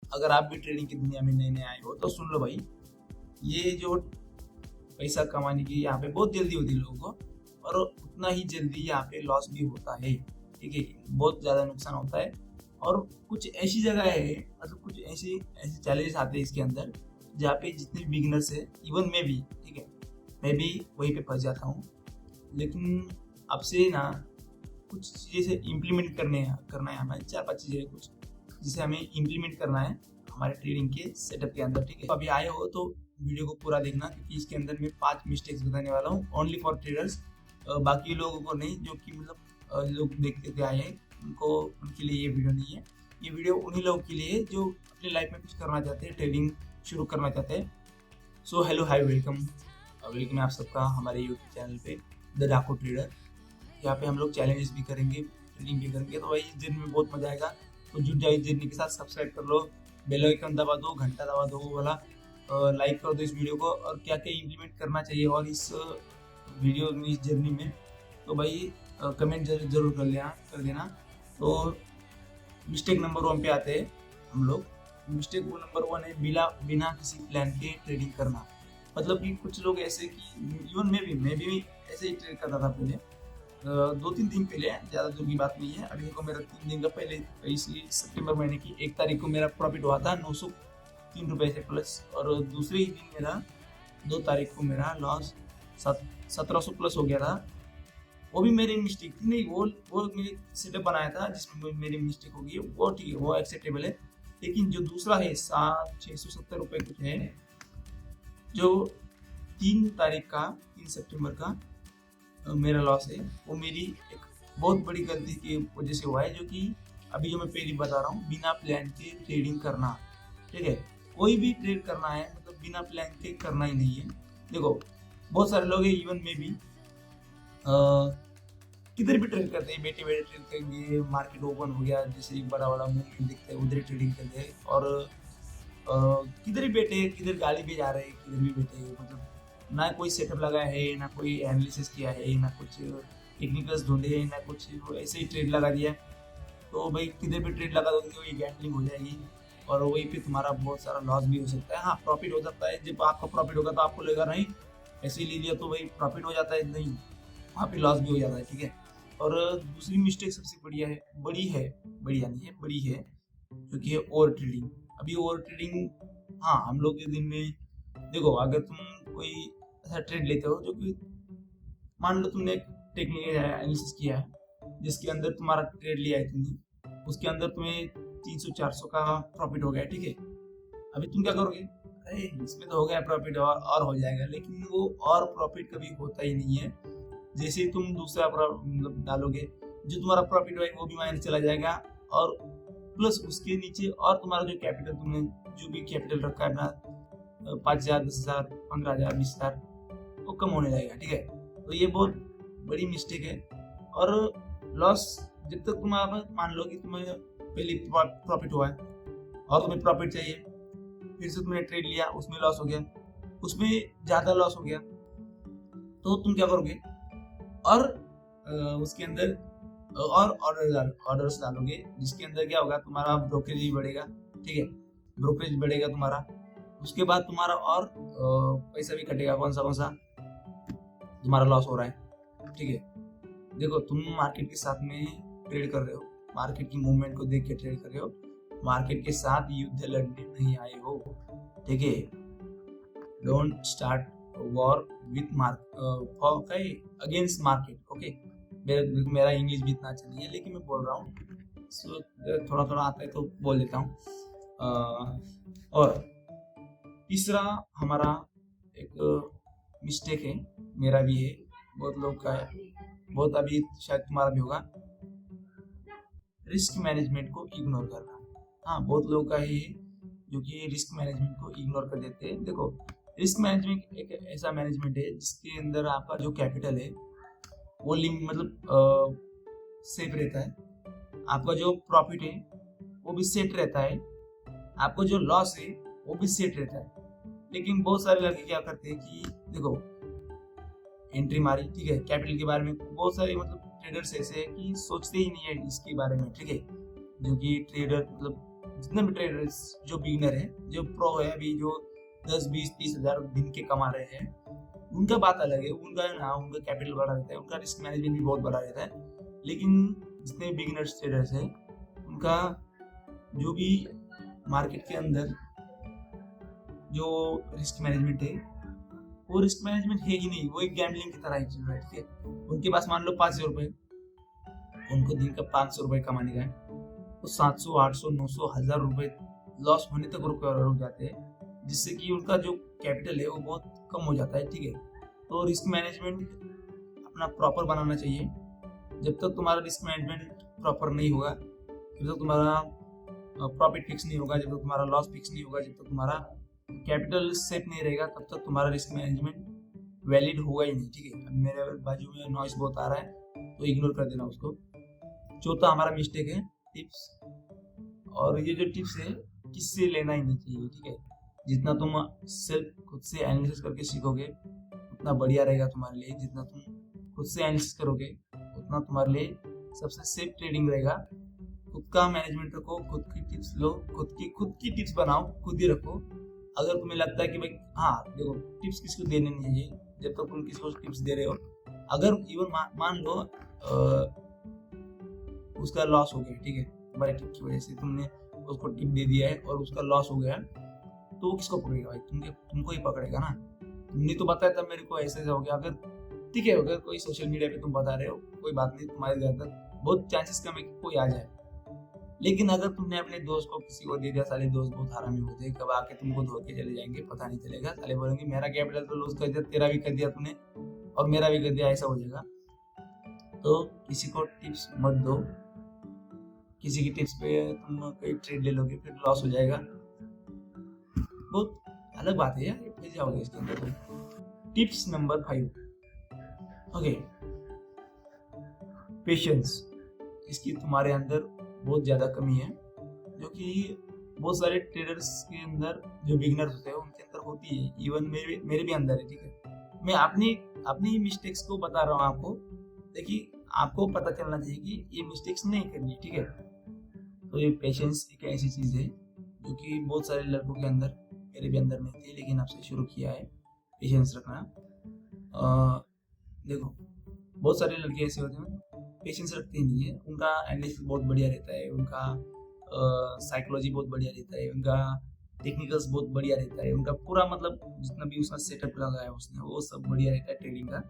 अगर आप भी ट्रेडिंग की दुनिया में नए नए आए हो तो सुन लो भाई, ये जो पैसा कमाने की यहाँ पे बहुत जल्दी होती है लोगों को, और उतना ही जल्दी यहाँ पे लॉस भी होता है। ठीक है, बहुत ज़्यादा नुकसान होता है। और कुछ ऐसी जगह है, मतलब कुछ ऐसी ऐसे चैलेंजेस आते हैं इसके अंदर, जहाँ पे जितने बिगिनर्स है, इवन मैं भी, ठीक है, मैं भी वहीं पे फंस जाता हूँ। लेकिन अब से ना कुछ चीज़ें से इम्प्लीमेंट करना है हमें, 4-5 चीज़ें कुछ जिसे हमें इम्प्लीमेंट करना है हमारे ट्रेडिंग के सेटअप के अंदर। ठीक है, अभी आए हो तो वीडियो को पूरा देखना, क्योंकि इसके अंदर मैं 5 मिस्टेक्स बताने वाला हूँ, ओनली फॉर ट्रेडर्स, बाकी लोगों को नहीं, जो कि मतलब लोग देखते थे आए हैं उनको, उनके लिए ये वीडियो नहीं है। ये वीडियो उन्हीं लोगों के लिए जो अपनी लाइफ में कुछ करना चाहते हैं, ट्रेडिंग शुरू करना चाहते हैं। So hello hi welcome, welcome है आप सबका हमारे यूट्यूब चैनल पे द डाको ट्रेडर। यहाँ पे हम लोग चैलेंजेस भी करेंगे, ट्रेडिंग भी करेंगे, तो भाई इस जर्नी में बहुत मजा आएगा। तो जुट जाओ इस जर्नी के साथ, सब्सक्राइब कर लो, बेल आइकन दबा दो, घंटा दबा दो वो वाला, लाइक कर दो इस वीडियो को, और क्या क्या इम्प्लीमेंट करना चाहिए और इस वीडियो में, इस जर्नी में, तो भाई कमेंट जरूर कर देना। तो मिस्टेक नंबर 1 पे आते हैं हम लोग। मिस्टेक वो नंबर 1 है बिना किसी प्लान के ट्रेडिंग करना। मतलब कि कुछ लोग ऐसे कि इवन मैं भी ऐसे ही ट्रेड करता था पहले, 2-3 दिन पहले, ज़्यादा दूर की बात नहीं है। अभी देखो मेरा 3 दिन का पहले, इसी सितंबर महीने की 1 तारीख को मेरा प्रॉफिट हुआ था 903 रुपये से प्लस, और दूसरे ही दिन मेरा 2 तारीख को मेरा लॉस 1700 प्लस हो गया था। वो भी मेरी मिस्टेक थी, नहीं वो मैंने सेटअप बनाया था जिसमें मेरी मिस्टेक होगी, वो ठीक है, वो एक्सेप्टेबल है। लेकिन जो दूसरा है 670 रुपये कुछ है, जो 3 तारीख का, 3 सितंबर का मेरा लॉस है, वो मेरी एक बहुत बड़ी गलती की वजह से हुआ है, जो कि अभी जो मैं पहले बता रहा हूँ, बिना प्लान के ट्रेडिंग करना। ठीक है, कोई भी ट्रेड करना है मतलब बिना प्लान के करना ही नहीं है। देखो बहुत सारे लोग हैं, इवन में भी किधर भी ट्रेड करते हैं, बैठे बैठे ट्रेड करेंगे, मार्केट ओपन हो गया जैसे एक बड़ा बड़ा मूवमेंट दिखता है, उधर ही ट्रेडिंग करते हैं, और किधर ही बैठे, किधर गाड़ी भी जा रहे हैं, किधर भी बैठे, मतलब ना कोई सेटअप लगाया है, ना कोई एनालिसिस किया है, ना कुछ टेक्निकल्स ढूंढे हैं, ना कुछ, ऐसे ही ट्रेड लगा दिया। तो भाई किधर भी ट्रेड लगा दोगे वही गैम्बलिंग हो जाएगी, और वहीं पे तुम्हारा बहुत सारा लॉस भी हो सकता है। हाँ, प्रॉफिट हो सकता है, जब आपका प्रॉफिट होगा तो आपको लगेगा नहीं ऐसे ही ले लिया तो भाई प्रॉफिट हो जाता है, नहीं, वहाँ पे लॉस भी हो जाता है। ठीक है, और दूसरी मिस्टेक सबसे बढ़िया नहीं है, बड़ी है, जो कि है ओवर ट्रेडिंग। अभी ओवर ट्रेडिंग, हाँ, हम लोग के दिन में देखो, अगर तुम कोई ऐसा ट्रेड लेते हो जो कि, मान लो तुमने एक टेक्निकल एनालिसिस किया है जिसके अंदर तुम्हारा ट्रेड लिया है तुमने, उसके अंदर तुम्हें 300-400 का प्रॉफिट हो गया। ठीक है, अभी तुम क्या करोगे, अरे इसमें तो हो गया प्रॉफिट, और हो जाएगा, लेकिन वो और प्रॉफिट कभी होता ही नहीं है। जैसे ही तुम दूसरा मतलब डालोगे, जो तुम्हारा प्रॉफिट है वो भी माइनस चला जाएगा, और प्लस उसके नीचे और तुम्हारा जो कैपिटल, तुमने जो भी कैपिटल रखा है ना, 5,000, 10,000, 15,000, 20,000, वो कम होने लगेगा। ठीक है, तो ये बहुत बड़ी मिस्टेक है। और लॉस, जब तक तुम मान लो कि तुम्हें पहले प्रॉफिट हुआ है और तुम्हें प्रॉफिट चाहिए, फिर से तुमने ट्रेड लिया, उसमें लॉस हो गया, उसमें ज़्यादा लॉस हो गया, तो तुम क्या करोगे, और उसके अंदर और ऑर्डर्स डालोगे, जिसके अंदर क्या होगा, तुम्हारा ब्रोकरेज भी बढ़ेगा। ठीक है, ब्रोकरेज बढ़ेगा तुम्हारा, उसके बाद तुम्हारा और पैसा भी कटेगा, कौन सा तुम्हारा लॉस हो रहा है। ठीक है, देखो तुम मार्केट के साथ में ट्रेड कर रहे हो, मार्केट की मूवमेंट को देख के ट्रेड कर रहे हो, मार्केट के साथ युद्ध लड़ने नहीं आए हो। ठीक है, don't start war with against market. Okay, मेरा इंग्लिश भी इतना अच्छा नहीं है, लेकिन मैं बोल रहा हूँ, थोड़ा थोड़ा आता है तो बोल देता हूँ। और तीसरा हमारा एक मिस्टेक है, मेरा भी है, बहुत लोग का है, बहुत, अभी शायद तुम्हारा भी होगा, रिस्क मैनेजमेंट को इग्नोर करना। हाँ, बहुत लोग का ही है जो कि रिस्क मैनेजमेंट को इग्नोर कर देते हैं। देखो, रिस्क मैनेजमेंट एक ऐसा मैनेजमेंट है जिसके अंदर आपका जो कैपिटल है वो मतलब सेफ रहता है, आपका जो प्रॉफिट है वो भी सेट रहता है, आपको जो लॉस है वो भी सेट रहता है। लेकिन बहुत सारे लड़के क्या करते हैं कि देखो, एंट्री मारी, ठीक है, कैपिटल के बारे में बहुत सारे मतलब ट्रेडर्स ऐसे हैं कि सोचते ही नहीं है इसके बारे में। ठीक है, जो कि ट्रेडर मतलब जितने भी ट्रेडर्स जो बिगिनर है, जो प्रो है, अभी जो 10-20-30 हज़ार दिन के कमा रहे हैं, उनका बात अलग है। उनका कैपिटल बड़ा रहता है, उनका रिस्क मैनेजमेंट भी बहुत बड़ा रहता है। लेकिन जितने बिगिनर्स ट्रेडर्स है, उनका जो भी मार्केट के अंदर जो रिस्क मैनेजमेंट है, वो रिस्क मैनेजमेंट है ही नहीं, वो एक गैम्बलिंग की तरह ही चल रहा है। ठीक है, उनके पास मान लो 500 रुपए, उनको दिन का 500 रुपए कमाने का है, तो 700, 800, 900, 1000 रुपए लॉस होने तक रुक जाते हैं, जिससे कि उनका जो कैपिटल है वो बहुत कम हो जाता है। ठीक है, तो रिस्क मैनेजमेंट अपना प्रॉपर बनाना चाहिए। जब तक तुम्हारा रिस्क मैनेजमेंट प्रॉपर नहीं होगा, जब तक तुम्हारा प्रॉफिट फिक्स नहीं होगा, जब तक तुम्हारा लॉस फिक्स नहीं होगा, जब तक तुम्हारा कैपिटल सेफ नहीं रहेगा, तब तक तुम्हारा रिस्क मैनेजमेंट वैलिड होगा ही नहीं। ठीक है, अब मेरे बाजू में नॉइस बहुत आ रहा है, तो इग्नोर कर देना उसको। चौथा हमारा मिस्टेक है टिप्स, और ये जो टिप्स है किससे लेना ही नहीं चाहिए। ठीक है, जितना तुम सेल्फ खुद से एनालिसिस करके सीखोगे उतना बढ़िया रहेगा तुम्हारे लिए। जितना तुम खुद से एनालिसिस करोगे उतना तुम्हारे लिए सबसे सेफ ट्रेडिंग रहेगा। खुद का मैनेजमेंट रखो, खुद की टिप्स लो, खुद की टिप्स बनाओ, खुद ही रखो। अगर तुम्हें लगता है कि भाई हाँ देखो, टिप्स किसी को देने नहीं चाहिए जब तक तुम किसी को टिप्स दे रहे हो। अगर इवन मान लो उसका लॉस हो गया, ठीक है, तुम्हारे टिप की वजह से तुमने उसको टिप दे दिया है और उसका लॉस हो गया, तो वो किसको पकड़ेगा भाई? तुमको ही पकड़ेगा ना। तुमने तो बताया था मेरे को ऐसे हो गया। अगर ठीक है, अगर कोई सोशल मीडिया पे तुम बता रहे हो, कोई बात नहीं, तुम्हारे घर तक बहुत चांसेस कम है कि कोई आ जाए। लेकिन अगर तुमने अपने दोस्त को किसी को दे दिया, साले दोस्त बहुत हरामी होते हैं, कब आके तुमको धो के चले जाएंगे पता नहीं चलेगा। साले बोलेंगे मेरा कैपिटल तो लॉस कर दिया, तेरा भी कर दिया तूने और मेरा भी कर दिया, ऐसा हो जाएगा। तो किसी को टिप्स मत दो। किसी की टिप्स पे तुम कोई ट्रेड ले लोगे फिर लॉस हो जाएगा, बहुत अलग बात है यार, फंस जाओगे इसके अंदर। Tips number 5, okay, patience. इसकी तुम्हारे अंदर बहुत ज्यादा कमी है, जो कि बहुत सारे ट्रेडर्स के अंदर, जो बिगिनर्स होते हैं उनके अंदर होती है। इवन मेरे भी अंदर है। ठीक है, मैं अपनी मिस्टेक्स को बता रहा हूँ आपको। देखिए, आपको पता चलना चाहिए कि ये मिस्टेक्स नहीं करनी है। ठीक है, तो ये पेशेंस एक ऐसी चीज है जो कि बहुत सारे लड़कों के अंदर, मेरे भी अंदर नहीं थी, लेकिन आपसे शुरू किया है पेशेंस रखना। देखो, बहुत सारे लड़के ऐसे होते हैं पेशेंस रखते ही नहीं है। उनका एनालिसिस बहुत बढ़िया रहता है, उनका साइकोलॉजी बहुत बढ़िया रहता है, उनका टेक्निकल्स बहुत बढ़िया रहता है, उनका पूरा मतलब जितना भी उसका सेटअप लगाया उसने वो सब बढ़िया रहता है ट्रेडिंग का।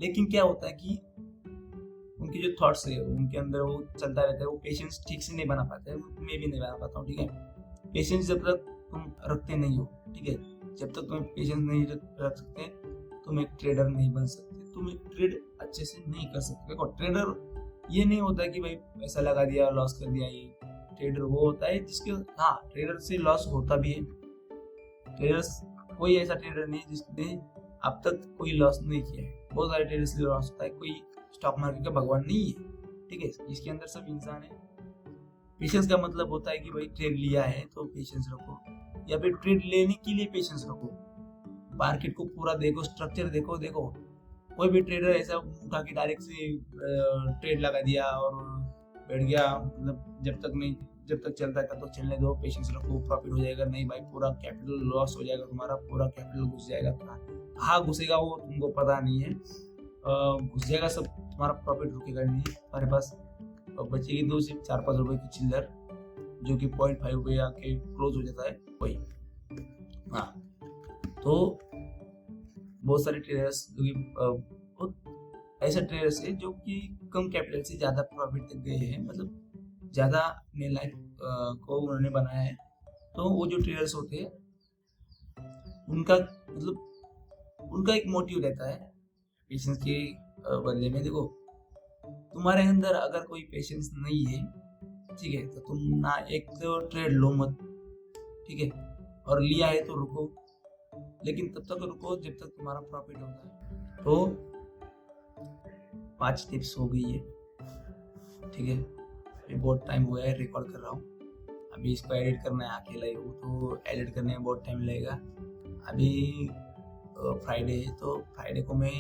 लेकिन क्या होता है कि उनके जो थॉट्स है उनके अंदर वो चलता रहता है, वो पेशेंस ठीक से नहीं बना पाते हैं। मैं भी नहीं बना पाता हूँ। ठीक है, पेशेंस जब तक तुम रखते नहीं हो, ठीक है, जब तक तुम पेशेंस नहीं रख सकते तुम एक ट्रेडर नहीं बन सकते, तुम एक ट्रेड अच्छे से नहीं कर सकते। देखो, ट्रेडर ये नहीं होता कि भाई पैसा लगा दिया लॉस कर दिया। ये ट्रेडर वो होता है जिसके, हाँ, ट्रेडर से लॉस होता भी है। ट्रेडर्स, कोई ऐसा ट्रेडर नहीं जिसने अब तक कोई लॉस नहीं किया है। बहुत सारे ट्रेडर से लॉस होता है, कोई स्टॉक मार्केट का भगवान नहीं है। ठीक है, इसके अंदर सब इंसान है। पेशेंस का मतलब होता है कि भाई ट्रेड लिया है तो पेशेंस रखो, या फिर ट्रेड लेने के लिए पेशेंस रखो। मार्केट को पूरा देखो, स्ट्रक्चर देखो। कोई भी ट्रेडर ऐसा उठा के डायरेक्ट से ट्रेड लगा दिया और बैठ गया, मतलब जब तक चलता है तब तक चलने दो, पेशेंस रखो, प्रॉफिट हो जाएगा। नहीं भाई, पूरा कैपिटल लॉस हो जाएगा तुम्हारा, पूरा कैपिटल घुस जाएगा। कहाँ घुसेगा वो तुमको पता नहीं है, घुस जाएगा सब, तुम्हारा प्रॉफिट रुकेगा नहीं। तुम्हारे पास बचेगी तो सिर्फ 4-5 रुपए की चिल्लर, जो कि 0.5 रुपए आके क्लोज हो जाता है वही। हाँ, तो बहुत सारे ट्रेडर्स जो कि बहुत ऐसे ट्रेडर्स है जो कि कम कैपिटल से ज्यादा प्रॉफिट तक गए हैं, मतलब ज्यादा अपने लाइफ को उन्होंने बनाया है। तो वो जो ट्रेडर्स होते हैं उनका मतलब उनका एक मोटिव रहता है पेशेंस के बदले में। देखो, तुम्हारे अंदर अगर कोई पेशेंस नहीं है, ठीक है, तो तुम ना एक तो ट्रेड लो मत, ठीक है, और लिया है तो रुको, लेकिन तब तक रुको जब तक तुम्हारा प्रॉफिट होता है। तो 5 टिप्स हो गई है। ठीक है, अभी बहुत टाइम हो गया है रिकॉर्ड कर रहा हूँ। अभी इसको एडिट करना है, अकेला ही हूँ तो एडिट करने में बहुत टाइम लगेगा। अभी फ्राइडे है तो फ्राइडे को मैं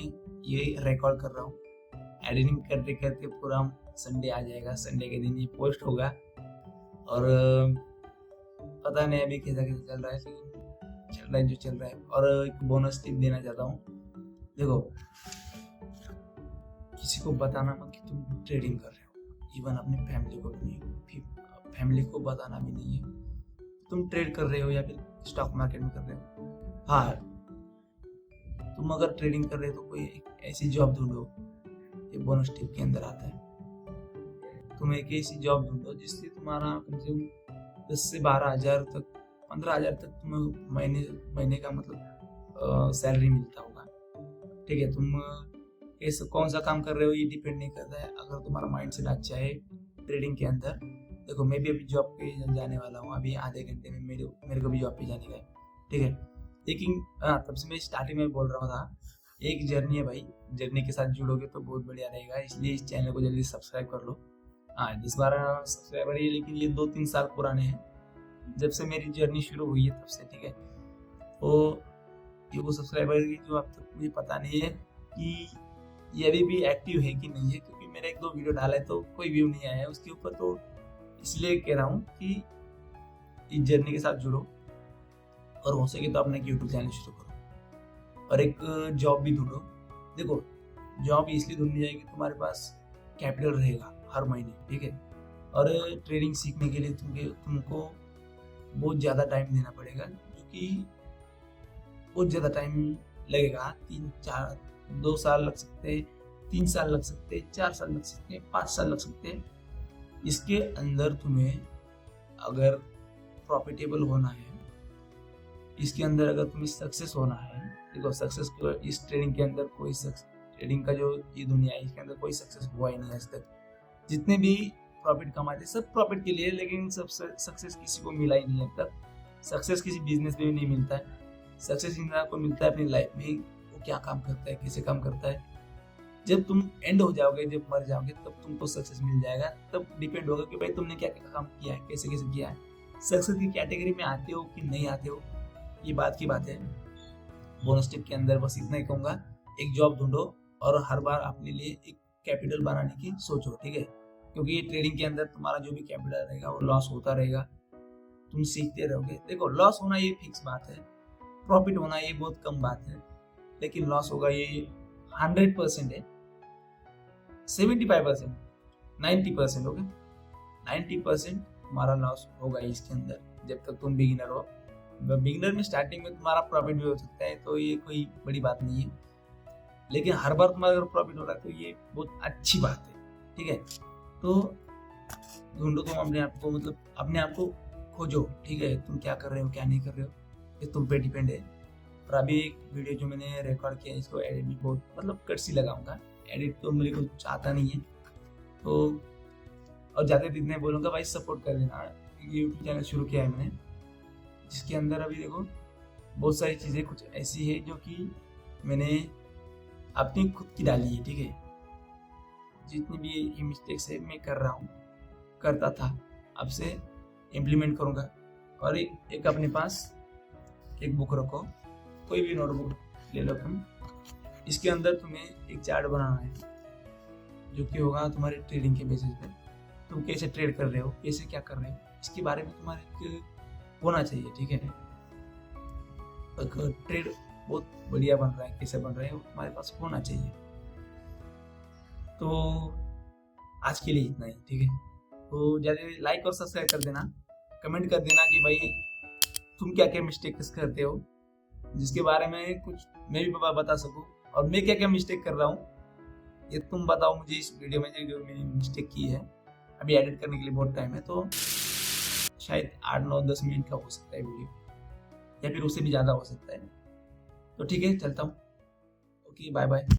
ये रिकॉर्ड कर रहा हूँ। एडिटिंग करते करते पूरा संडे आ जाएगा, संडे के दिन ये पोस्ट होगा। और पता नहीं अभी कैसा कैसा चल रहा है, लेकिन चल रहा है जो चल रहा है। और एक बोनस टिप देना चाहता हूँ, देखो किसी को बताना मत कि तुम ट्रेडिंग कर रहे हो, इवन अपनी फैमिली को भी नहीं, फैमिली को बताना भी नहीं है तुम ट्रेड कर रहे हो या फिर स्टॉक मार्केट में कर रहे हो। हाँ, तुम अगर ट्रेडिंग कर रहे हो तो कोई एक ऐसी जॉब ढूंढो, ये बोनस टिप के अंदर आता है, तुम एक ऐसी जॉब ढूंढो जिससे तुम्हारा कम से कम 10 से 12 हज़ार तक, 15 हज़ार तक तुम्हें महीने का मतलब सैलरी मिलता होगा। ठीक है, तुम कैसे कौन सा काम कर रहे हो ये डिपेंड नहीं करता है, अगर तुम्हारा माइंड सेट अच्छा है ट्रेडिंग के अंदर। देखो मैं भी अभी जॉब पे जाने वाला हूँ, अभी आधे घंटे में मेरे को भी जॉब पे जाने का है। ठीक है, लेकिन तब से मैं स्टार्टिंग में बोल रहा था, एक जर्नी है भाई, जर्नी के साथ जुड़ोगे तो बहुत बढ़िया रहेगा, इसलिए इस चैनल को जल्दी सब्सक्राइब कर लो। हाँ 10-12 सब्सक्राइबर है, लेकिन ये 2-3 साल पुराने हैं जब से मेरी जर्नी शुरू हुई है तब से। ठीक है, तो ये वो सब्सक्राइबर की जो अब तक मुझे पता नहीं है कि ये अभी भी एक्टिव है कि नहीं है, क्योंकि मैंने 1-2 वीडियो डाला है तो कोई व्यू नहीं आया है उसके ऊपर। तो इसलिए कह रहा हूँ कि इस जर्नी के साथ जुड़ो और हो सके तो अपना यूट्यूब चैनल शुरू करो और एक जॉब भी ढूंढो। देखो जॉब इसलिए ढूंढनी जाएगी तुम्हारे पास कैपिटल रहेगा हर महीने। ठीक है, और ट्रेडिंग सीखने के लिए तुमको बहुत ज़्यादा टाइम देना पड़ेगा, क्योंकि बहुत ज़्यादा टाइम लगेगा, 2 साल लग सकते हैं, 3 साल लग सकते हैं, 4 साल लग सकते हैं, 5 साल लग सकते हैं। इसके अंदर तुम्हें अगर प्रॉफिटेबल होना है, इसके अंदर अगर तुम्हें सक्सेस होना है, देखो सक्सेस को इस ट्रेडिंग के अंदर कोई ट्रेडिंग का जो ये दुनिया है इसके अंदर कोई सक्सेस हुआ ही नहीं आज तक। जितने भी प्रॉफिट कमाते सब प्रॉफिट के लिए, लेकिन सब सक्सेस किसी को मिला ही नहीं अब तक। सक्सेस किसी बिजनेस में भी नहीं मिलता है, सक्सेस इंसान को मिलता है अपनी लाइफ में, वो क्या काम करता है, कैसे काम करता है। जब तुम एंड हो जाओगे, जब मर जाओगे, तब तुमको सक्सेस मिल जाएगा। तब डिपेंड होगा कि भाई तुमने क्या क्या काम किया है, कैसे कैसे किया है, सक्सेस की कैटेगरी में आते हो कि नहीं आते हो, ये बात की बात है। बोनस टिप के अंदर बस इतना ही कहूँगा, एक जॉब ढूंढो और हर बार अपने लिए एक कैपिटल बनाने की सोचो। ठीक है, क्योंकि ये ट्रेडिंग के अंदर तुम्हारा जो भी कैपिटल रहेगा वो लॉस होता रहेगा, तुम सीखते रहोगे। देखो लॉस होना ये फिक्स बात है, प्रॉफिट होना ये बहुत कम बात है, लेकिन लॉस होगा ये 100% है, 75%, 90% हो गया, 90% तुम्हारा लॉस होगा इसके अंदर जब तक तुम बिगिनर हो। बिगिनर में स्टार्टिंग में तुम्हारा प्रॉफिट भी हो सकता है, तो ये कोई बड़ी बात नहीं है, लेकिन हर बार तुम्हारा अगर प्रॉफिट हो रहा है तो ये बहुत अच्छी बात है। ठीक है, तो ढूंढो तुम अपने आप को, मतलब अपने आप को खोजो। ठीक है, तुम क्या कर रहे हो क्या नहीं कर रहे हो ये तुम पे डिपेंड है। और अभी एक वीडियो जो मैंने रिकॉर्ड किया है इसको एडिट भी बहुत मतलब कटसी लगाऊंगा, एडिट तो मेरे को चाहता नहीं है तो, और ज़्यादा इतने बोलूँगा भाई सपोर्ट कर देना। यूट्यूब चैनल शुरू किया है मैंने, जिसके अंदर अभी देखो बहुत सारी चीज़ें कुछ ऐसी है जो कि मैंने अपनी खुद की डाली है। ठीक है, जितनी भी ये मिस्टेक्स है मैं कर रहा हूँ, करता था, अब से इम्प्लीमेंट करूँगा। और एक अपने पास एक बुक रखो, कोई भी नोटबुक ले लो तुम, इसके अंदर तुम्हें एक चार्ट बनाना है जो कि होगा तुम्हारे ट्रेडिंग के बेसिस पे, तुम कैसे ट्रेड कर रहे हो, कैसे क्या कर रहे हो, इसके बारे में तुम्हारे होना चाहिए। ठीक है, अगर ट्रेड बहुत बढ़िया बन रहा है, कैसे बन रहा है, वो तुम्हारे पास होना चाहिए। तो आज के लिए इतना ही। ठीक है, तो ज़्यादा लाइक और सब्सक्राइब कर देना, कमेंट कर देना कि भाई तुम क्या क्या मिस्टेक्स करते हो, जिसके बारे में कुछ मैं भी बता सकूं, और मैं क्या क्या मिस्टेक कर रहा हूँ ये तुम बताओ मुझे इस वीडियो में जो मैंने मिस्टेक की है। अभी एडिट करने के लिए बहुत टाइम है, तो शायद 8-9-10 मिनट का हो सकता है वीडियो, या फिर उससे भी ज़्यादा हो सकता है। तो ठीक है, चलता हूँ। Okay, bye bye.